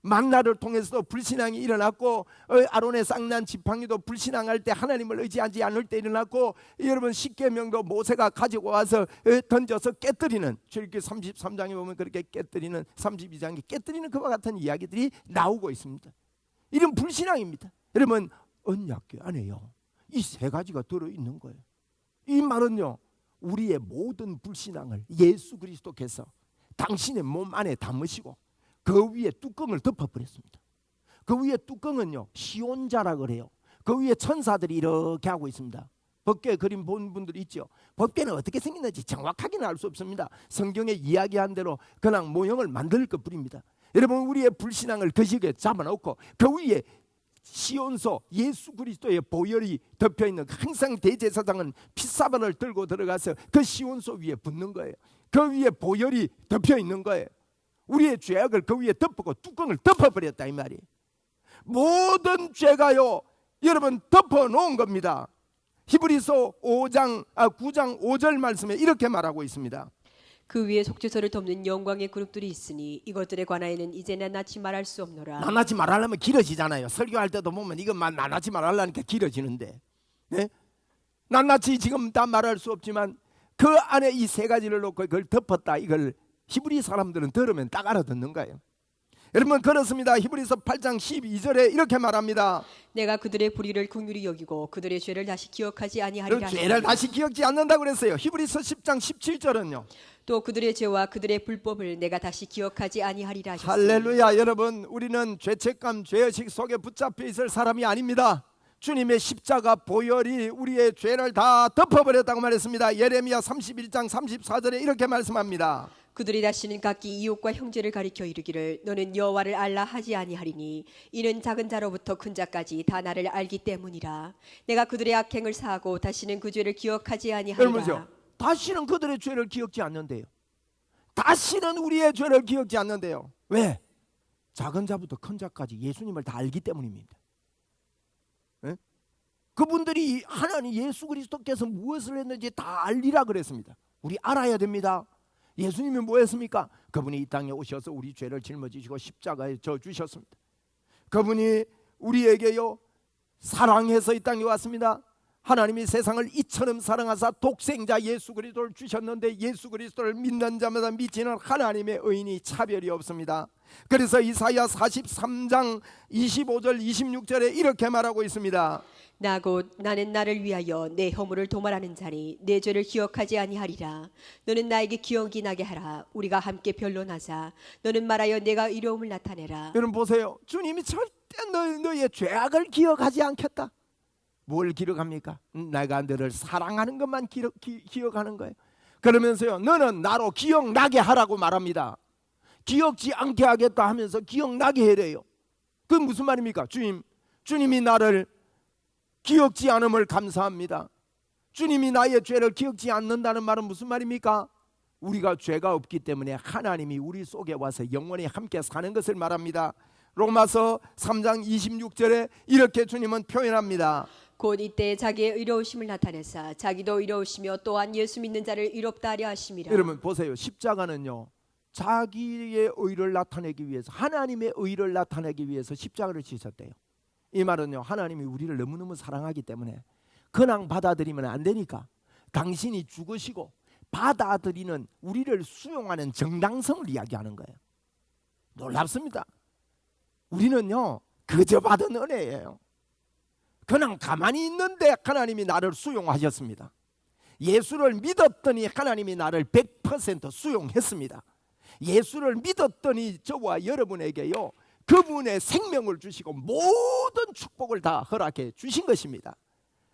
Speaker 1: 만나를 통해서도 불신앙이 일어났고 아론의 쌍난 지팡이도 불신앙할 때 하나님을 의지하지 않을 때 일어났고 여러분 십계명도 모세가 가지고 와서 던져서 깨뜨리는 출애굽기 33장에 보면 그렇게 깨뜨리는 32장에 깨뜨리는 그와 같은 이야기들이 나오고 있습니다. 이런 불신앙입니다. 여러분 언약궤 안에요 이 세 가지가 들어있는 거예요. 이 말은요 우리의 모든 불신앙을 예수 그리스도께서 당신의 몸 안에 담으시고 그 위에 뚜껑을 덮어버렸습니다. 그 위에 뚜껑은요 시온자라 그래요. 그 위에 천사들이 이렇게 하고 있습니다. 법궤 그림 본 분들 있죠. 법궤는 어떻게 생겼는지 정확하게는 알 수 없습니다. 성경에 이야기한 대로 그냥 모형을 만들 것뿐입니다. 여러분 우리의 불신앙을 그 시기에 잡아놓고 그 위에 시온소 예수 그리스도의 보혈이 덮여있는 항상 대제사장은 피사발을 들고 들어가서 그 시온소 위에 붙는 거예요. 그 위에 보혈이 덮여있는 거예요. 우리의 죄악을 그 위에 덮고 뚜껑을 덮어버렸다 이 말이. 모든 죄가요 여러분 덮어놓은 겁니다. 히브리서 9장 5절 말씀에 이렇게 말하고 있습니다.
Speaker 2: 그 위에 속죄소를 덮는 영광의 그룹들이 있으니 이것들에 관하여는 이제 낱낱이 말할 수 없노라.
Speaker 1: 낱낱이 말하려면 길어지잖아요. 설교할 때도 보면 이것만 낱낱이 말하려니까 길어지는데 네? 낱낱이 지금 다 말할 수 없지만 그 안에 이 세 가지를 놓고 그걸 덮었다 이걸 히브리 사람들은 들으면 딱 알아듣는 거예요. 여러분 그렇습니다. 히브리서 8장 12절에 이렇게 말합니다.
Speaker 2: 내가 그들의 불의를 긍휼히 여기고 그들의 죄를 다시 기억하지 아니하리라.
Speaker 1: 죄를 다시 기억지 않는다고 그랬어요. 히브리서 10장 17절은요.
Speaker 2: 또 그들의 죄와 그들의 불법을 내가 다시 기억하지 아니하리라 하셨습니다.
Speaker 1: 할렐루야. 여러분 우리는 죄책감 죄의식 속에 붙잡혀 있을 사람이 아닙니다. 주님의 십자가 보혈이 우리의 죄를 다 덮어버렸다고 말했습니다. 예레미야 31장 34절에 이렇게 말씀합니다.
Speaker 2: 그들이 다시는 각기 이웃과 형제를 가리켜 이르기를 너는 여호와를 알라 하지 아니하리니 이는 작은 자로부터 큰 자까지 다 나를 알기 때문이라. 내가 그들의 악행을 사하고 다시는 그 죄를 기억하지 아니하리라.
Speaker 1: 여러분요 다시는 그들의 죄를 기억지 않는데요. 다시는 우리의 죄를 기억지 않는데요. 왜? 작은 자부터 큰 자까지 예수님을 다 알기 때문입니다. 네? 그분들이 하나님 예수 그리스도께서 무엇을 했는지 다 알리라 그랬습니다. 우리 알아야 됩니다. 예수님이 뭐 했습니까? 그분이 이 땅에 오셔서 우리 죄를 짊어지시고 십자가에 져 주셨습니다. 그분이 우리에게요 사랑해서 이 땅에 왔습니다. 하나님이 세상을 이처럼 사랑하사 독생자 예수 그리스도를 주셨는데 예수 그리스도를 믿는 자마다 미치는 하나님의 의인이 차별이 없습니다. 그래서 이사야 43장 25절 26절에 이렇게 말하고 있습니다.
Speaker 2: 나 곧 나는 나를 위하여 내 허물을 도말하는 자니 내 죄를 기억하지 아니하리라. 너는 나에게 기억이 나게 하라. 우리가 함께 변론하자. 너는 말하여 내가 의로움을 나타내라.
Speaker 1: 여러분 보세요. 주님이 절대 너의 죄악을 기억하지 않겠다. 뭘 기록합니까? 내가 너를 사랑하는 것만 기억하는 거예요. 그러면서요 너는 나로 기억나게 하라고 말합니다. 기억지 않게 하겠다 하면서 기억나게 해래요. 그건 무슨 말입니까? 주님이 나를 기억지 않음을 감사합니다. 주님이 나의 죄를 기억지 않는다는 말은 무슨 말입니까? 우리가 죄가 없기 때문에 하나님이 우리 속에 와서 영원히 함께 사는 것을 말합니다. 로마서 3장 26절에 이렇게 주님은 표현합니다.
Speaker 2: 곧 이때 자기의 의로우심을 나타내사 자기도 의로우시며 또한 예수 믿는 자를 의롭다 하려 하심이라.
Speaker 1: 여러분 보세요. 십자가는요 자기의 의를 나타내기 위해서 하나님의 의를 나타내기 위해서 십자가를 지셨대요. 이 말은요 하나님이 우리를 너무너무 사랑하기 때문에 그냥 받아들이면 안 되니까 당신이 죽으시고 받아들이는 우리를 수용하는 정당성을 이야기하는 거예요. 놀랍습니다. 우리는요 그저 받은 은혜예요. 그냥 가만히 있는데 하나님이 나를 수용하셨습니다. 예수를 믿었더니 하나님이 나를 100% 수용했습니다. 예수를 믿었더니 저와 여러분에게요 그분의 생명을 주시고 모든 축복을 다 허락해 주신 것입니다.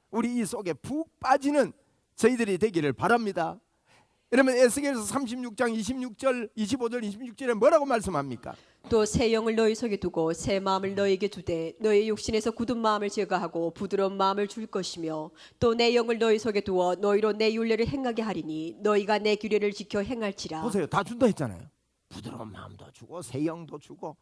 Speaker 1: 우리 이 속에 푹 빠지는 저희들이 되기를 바랍니다. 여러분 에스겔서 36장 26절 25절 26절에 뭐라고 말씀합니까?
Speaker 2: 또 새 영을 너희 속에 두고 새 마음을 너희에게 주되 너희 육신에서 굳은 마음을 제거하고 부드러운 마음을 줄 것이며 또 내 영을 너희 속에 두어 너희로 내 율례를 행하게 하리니 너희가 내 규례를 지켜 행할지라.
Speaker 1: 보세요. 다 준다 했잖아요. 부드러운 마음도 주고 새 영도 주고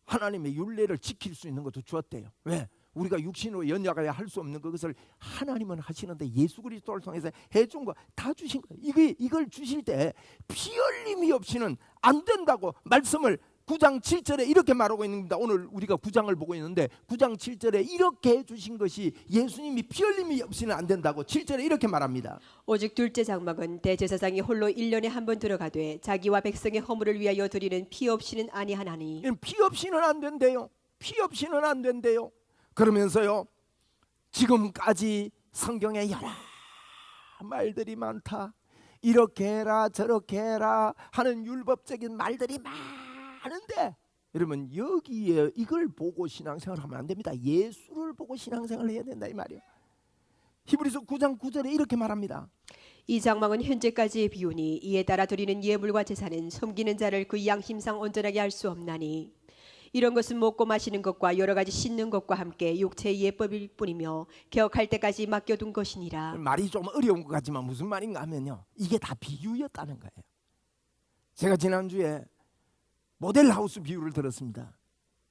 Speaker 1: 하나님의 율례를 지킬 수 있는 것도 주었대요. 왜? 우리가 육신으로 연약하여 할 수 없는 것을 하나님은 하시는데 예수 그리스도를 통해서 해준 거 다 주신 거예요. 이걸 주실 때 피 흘림이 없이는 안 된다고 말씀을 9장 7절에 이렇게 말하고 있는 겁니다. 오늘 우리가 9장을 보고 있는데 9장 7절에 이렇게 해주신 것이 예수님이 피 흘림이 없이는 안 된다고 7절에 이렇게 말합니다.
Speaker 2: 오직 둘째 장막은 대제사장이 홀로 1년에 한 번 들어가되 자기와 백성의 허물을 위하여 드리는 피 없이는 아니하나니.
Speaker 1: 피 없이는 안 된대요. 피 없이는 안 된대요. 그러면서요, 지금까지 성경에 여러 말들이 많다. 이렇게 해라 저렇게 해라 하는 율법적인 말들이 많은데, 여러분 여기에 이걸 보고 신앙생활 하면 안 됩니다. 예수를 보고 신앙생활을 해야 된다 이 말이에요. 히브리서 9장 9절에 이렇게 말합니다.
Speaker 2: 이 장막은 현재까지의 비유니 이에 따라 드리는 예물과 제사는 섬기는 자를 그 양심상 온전하게 할 수 없나니 이런 것은 먹고 마시는 것과 여러 가지 씻는 것과 함께 육체의 예법일 뿐이며 개혁할 때까지 맡겨둔 것이니라.
Speaker 1: 말이 좀 어려운 것 같지만 무슨 말인가 하면요, 이게 다 비유였다는 거예요. 제가 지난주에 모델하우스 비유를 들었습니다.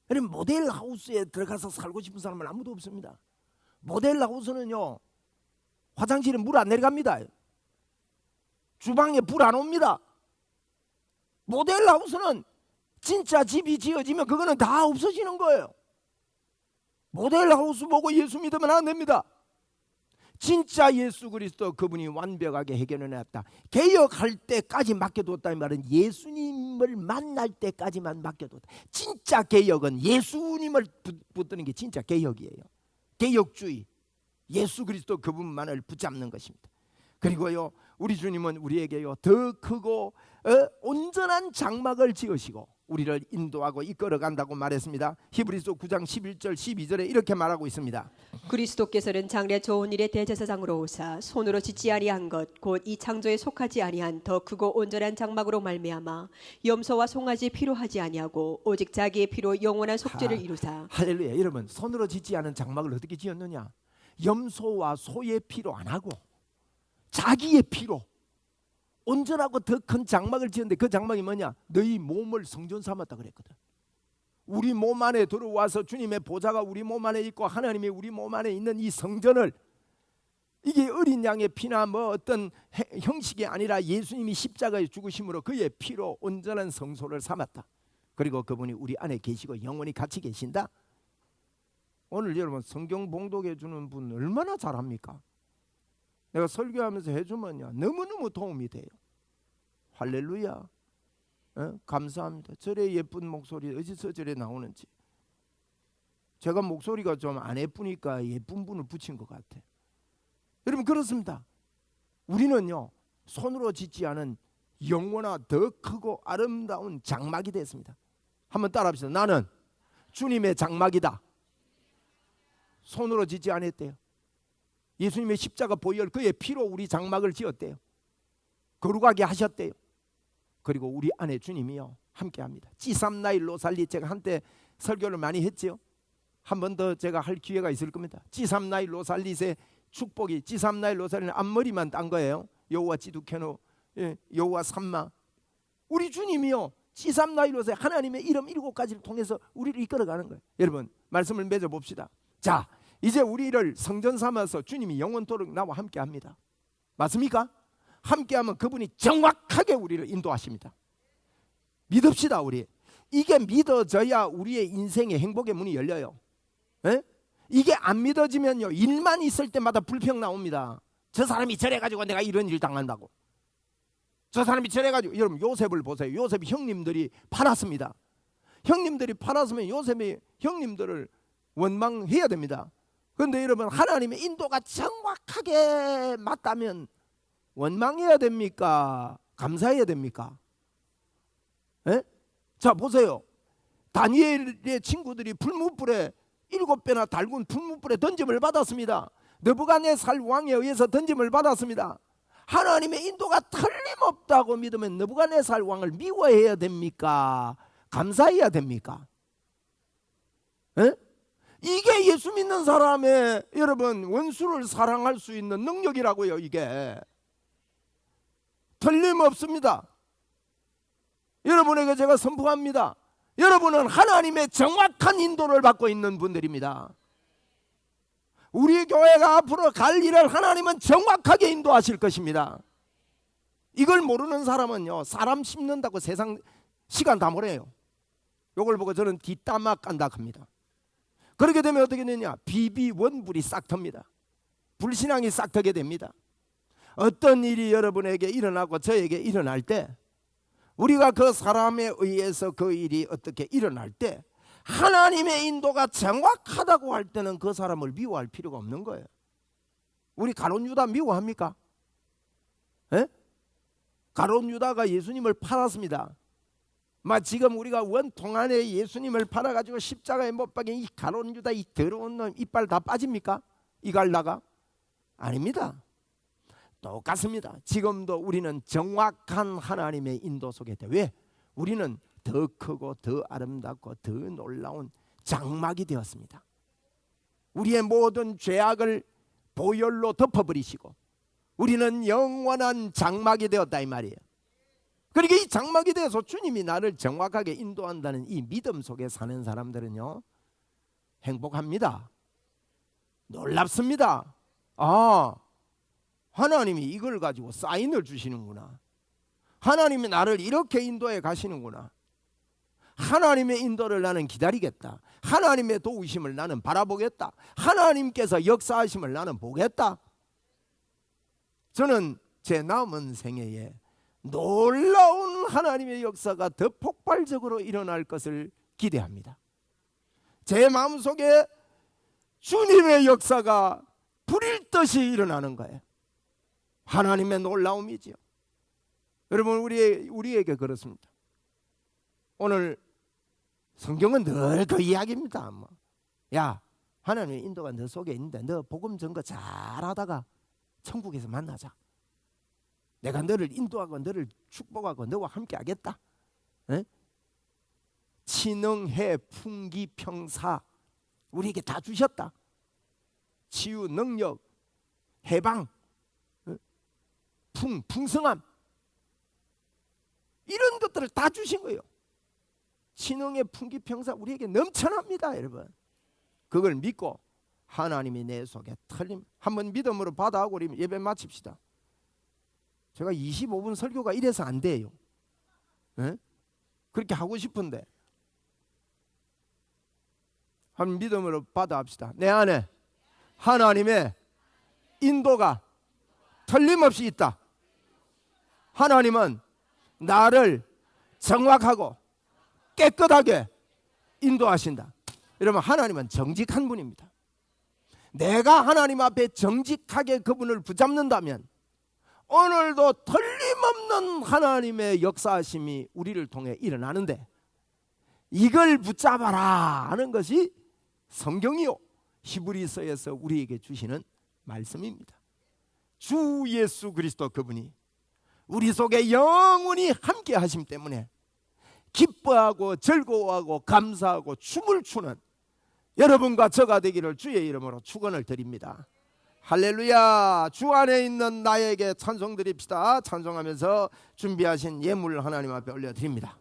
Speaker 1: 여러분 모델하우스에 들어가서 살고 싶은 사람은 아무도 없습니다. 모델하우스는요, 화장실에 물 안 내려갑니다. 주방에 불 안 옵니다. 모델하우스는 진짜 집이 지어지면 그거는 다 없어지는 거예요. 모델하우스 보고 예수 믿으면 안 됩니다. 진짜 예수 그리스도 그분이 완벽하게 해결해놨다. 개혁할 때까지 맡겨뒀다 이 말은 예수님을 만날 때까지만 맡겨뒀다. 진짜 개혁은 예수님을 붙드는 게 진짜 개혁이에요. 개혁주의, 예수 그리스도 그분만을 붙잡는 것입니다. 그리고요, 우리 주님은 우리에게요 더 크고 온전한 장막을 지으시고 우리를 인도하고 이끌어간다고 말했습니다. 히브리서 9장 11절 12절에 이렇게 말하고 있습니다.
Speaker 2: 그리스도께서는 장래 좋은 일의 대제사장으로 오사 손으로 짓지 아니한 것 곧 이 창조에 속하지 아니한 더 크고 온전한 장막으로 말미암아 염소와 송아지 피로 하지 아니하고 오직 자기의 피로 영원한 속죄를 이루사.
Speaker 1: 할렐루야. 여러분 손으로 짓지 않은 장막을 어떻게 지었느냐? 염소와 소의 피로 안 하고 자기의 피로 온전하고 더 큰 장막을 지었는데 그 장막이 뭐냐? 너희 몸을 성전 삼았다 그랬거든. 우리 몸 안에 들어와서 주님의 보좌가 우리 몸 안에 있고 하나님이 우리 몸 안에 있는 이 성전을, 이게 어린 양의 피나 뭐 어떤 형식이 아니라 예수님이 십자가에 죽으심으로 그의 피로 온전한 성소를 삼았다. 그리고 그분이 우리 안에 계시고 영원히 같이 계신다. 오늘 여러분 성경 봉독해 주는 분 얼마나 잘합니까? 내가 설교하면서 해주면요 너무너무 도움이 돼요. 할렐루야. 감사합니다. 저래 예쁜 목소리 어디서 저래 나오는지. 제가 목소리가 좀 안 예쁘니까 예쁜 분을 붙인 것 같아. 여러분 그렇습니다. 우리는요 손으로 짓지 않은 영원한 더 크고 아름다운 장막이 됐습니다. 한번 따라합시다. 나는 주님의 장막이다. 손으로 짓지 않았대요. 예수님의 십자가 보혈 그의 피로 우리 장막을 지었대요. 거룩하게 하셨대요. 그리고 우리 안에 주님이요 함께합니다. 찌삼나일 로살리, 제가 한때 설교를 많이 했지요. 한 번 더 제가 할 기회가 있을 겁니다. 찌삼나일 로살리의 축복이, 찌삼나일 로살리는 앞머리만 딴 거예요. 여호와 지두케노, 여호와 삼마. 우리 주님이요 찌삼나일 로살, 하나님의 이름 7가지를 통해서 우리를 이끌어가는 거예요. 여러분 말씀을 맺어 봅시다. 자, 이제 우리를 성전 삼아서 주님이 영원토록 나와 함께합니다. 맞습니까? 함께하면 그분이 정확하게 우리를 인도하십니다. 믿읍시다. 우리 이게 믿어져야 우리의 인생의 행복의 문이 열려요. 에? 이게 안 믿어지면요 일만 있을 때마다 불평 나옵니다. 저 사람이 저래가지고 내가 이런 일 당한다고. 저 사람이 저래가지고. 여러분 요셉을 보세요. 요셉이 형님들이 팔았습니다. 형님들이 팔았으면 요셉이 형님들을 원망해야 됩니다. 그런데 여러분 하나님의 인도가 정확하게 맞다면 원망해야 됩니까? 감사해야 됩니까? 에? 자 보세요. 다니엘의 친구들이 불문불에 7배나 달군 불문불에 던짐을 받았습니다. 느부갓네살 왕에 의해서 던짐을 받았습니다. 하나님의 인도가 틀림없다고 믿으면 느부갓네살 왕을 미워해야 됩니까? 감사해야 됩니까? 에? 이게 예수 믿는 사람의 여러분 원수를 사랑할 수 있는 능력이라고요. 이게 틀림없습니다. 여러분에게 제가 선포합니다. 여러분은 하나님의 정확한 인도를 받고 있는 분들입니다. 우리 교회가 앞으로 갈 일을 하나님은 정확하게 인도하실 것입니다. 이걸 모르는 사람은요 사람 심는다고 세상 시간 다 보내요. 요걸 보고 저는 뒷담화 깐다 합니다. 그렇게 되면 어떻게 되냐? 비비원불이 싹 텄니다. 불신앙이 싹 트게 됩니다. 어떤 일이 여러분에게 일어나고 저에게 일어날 때, 우리가 그 사람에 의해서 그 일이 어떻게 일어날 때 하나님의 인도가 정확하다고 할 때는 그 사람을 미워할 필요가 없는 거예요. 우리 가룟 유다 미워합니까? 에? 가룟 유다가 예수님을 팔았습니다. 지금 우리가 원통 안에 예수님을 팔아가지고 십자가에 못 박인 이 가룟 유다 이 더러운 놈 이빨 다 빠집니까? 이갈라가? 아닙니다. 똑같습니다. 지금도 우리는 정확한 하나님의 인도 속에 있다. 왜? 우리는 더 크고 더 아름답고 더 놀라운 장막이 되었습니다. 우리의 모든 죄악을 보혈로 덮어버리시고 우리는 영원한 장막이 되었다 이 말이에요. 그러니까 이 장막이 되어서 주님이 나를 정확하게 인도한다는 이 믿음 속에 사는 사람들은요, 행복합니다. 놀랍습니다. 하나님이 이걸 가지고 사인을 주시는구나. 하나님이 나를 이렇게 인도해 가시는구나. 하나님의 인도를 나는 기다리겠다. 하나님의 도우심을 나는 바라보겠다. 하나님께서 역사하심을 나는 보겠다. 저는 제 남은 생애에 놀라운 하나님의 역사가 더 폭발적으로 일어날 것을 기대합니다. 제 마음속에 주님의 역사가 불일 듯이 일어나는 거예요. 하나님의 놀라움이지요. 여러분, 우리에게 그렇습니다. 오늘 성경은 늘 그 이야기입니다. 야, 하나님의 인도가 너 속에 있는데 너 복음 전거 잘하다가 천국에서 만나자. 내가 너를 인도하고 너를 축복하고 너와 함께 하겠다. 에? 친응해 풍기 평사 우리에게 다 주셨다. 치유 능력, 해방, 풍성함, 이런 것들을 다 주신 거예요. 친응의 풍기 평사 우리에게 넘쳐납니다. 여러분, 그걸 믿고 하나님이 내 속에 틀림 한번 믿음으로 받아하고 우리 예배 마칩시다. 제가 25분 설교가 이래서 안 돼요. 에? 그렇게 하고 싶은데 한번 믿음으로 받아합시다. 내 안에 하나님의 인도가 틀림없이 있다. 하나님은 나를 정확하고 깨끗하게 인도하신다. 여러분, 하나님은 정직한 분입니다. 내가 하나님 앞에 정직하게 그분을 붙잡는다면 오늘도 틀림없는 하나님의 역사하심이 우리를 통해 일어나는데, 이걸 붙잡아라 하는 것이 성경이요 히브리서에서 우리에게 주시는 말씀입니다. 주 예수 그리스도 그분이 우리 속에 영원히 함께 하심 때문에 기뻐하고 즐거워하고 감사하고 춤을 추는 여러분과 저가 되기를 주의 이름으로 축원을 드립니다. 할렐루야. 주 안에 있는 나에게 찬송 드립시다. 찬송하면서 준비하신 예물 하나님 앞에 올려드립니다.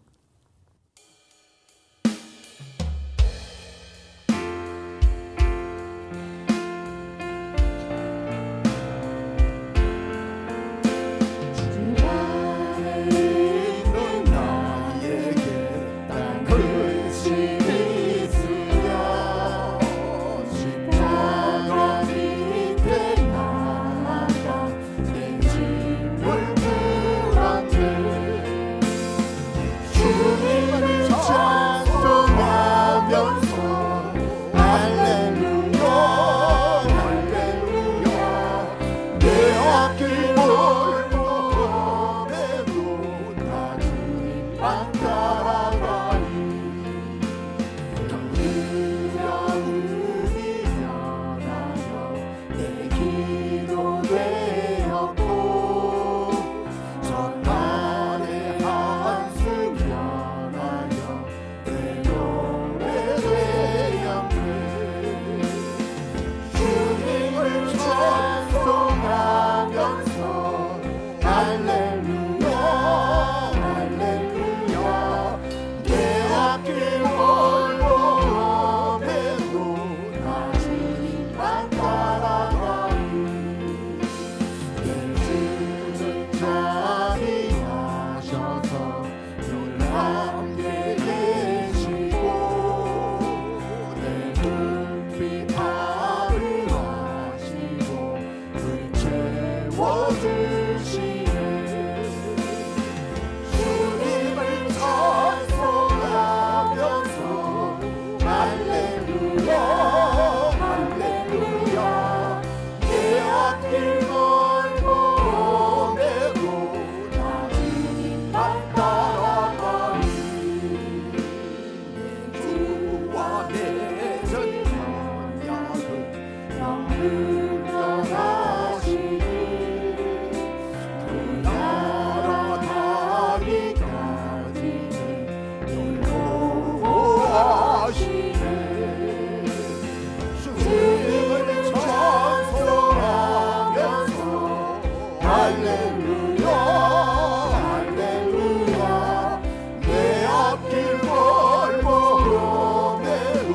Speaker 1: 할렐루야 내 앞길 멀고 내로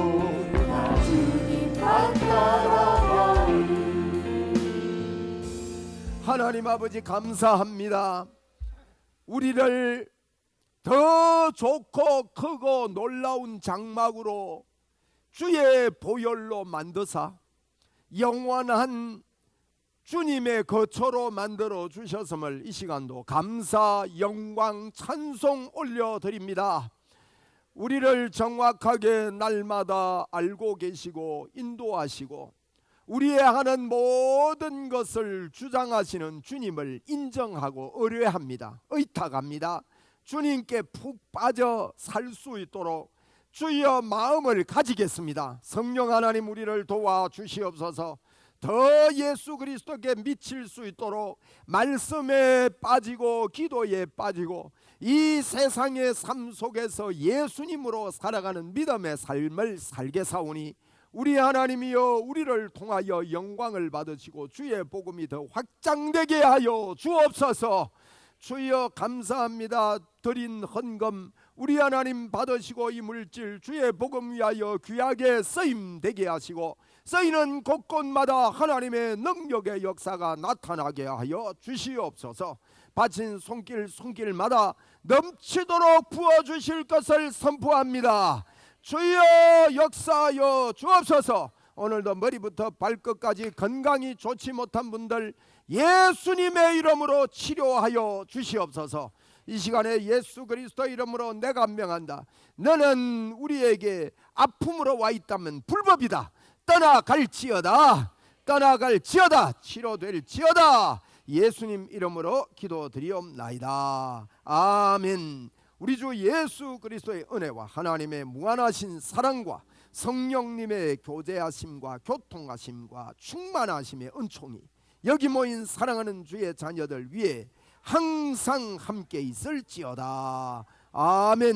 Speaker 1: 나 주님 따라가리. 하나님 아버지 감사합니다. 우리를 더 좋고 크고 놀라운 장막으로 주의 보혈로 만드사 영원한 주님의 거처로 만들어 주셨음을 이 시간도 감사 영광 찬송 올려드립니다. 우리를 정확하게 날마다 알고 계시고 인도하시고 우리의 하는 모든 것을 주장하시는 주님을 인정하고 의뢰합니다. 의탁합니다. 주님께 푹 빠져 살 수 있도록 주여 마음을 가지겠습니다. 성령 하나님 우리를 도와주시옵소서. 더 예수 그리스도께 미칠 수 있도록 말씀에 빠지고 기도에 빠지고 이 세상의 삶 속에서 예수님으로 살아가는 믿음의 삶을 살게 사오니 우리 하나님이여 우리를 통하여 영광을 받으시고 주의 복음이 더 확장되게 하여 주옵소서. 주여 감사합니다. 드린 헌금 우리 하나님 받으시고 이 물질 주의 복음 위하여 귀하게 쓰임되게 하시고 쓰이는 곳곳마다 하나님의 능력의 역사가 나타나게 하여 주시옵소서. 바친 손길마다 넘치도록 부어주실 것을 선포합니다. 주여 역사하여 주옵소서. 오늘도 머리부터 발끝까지 건강이 좋지 못한 분들 예수님의 이름으로 치료하여 주시옵소서. 이 시간에 예수 그리스도 이름으로 내가 명한다. 너는 우리에게 아픔으로 와 있다면 불법이다. 떠나갈지어다. 떠나갈지어다. 치료될지어다. 예수님 이름으로 기도드리옵나이다. 아멘. 우리 주 예수 그리스도의 은혜와 하나님의 무한하신 사랑과 성령님의 교제하심과 교통하심과 충만하심의 은총이 여기 모인 사랑하는 주의 자녀들 위에 항상 함께 있을지어다. 아멘.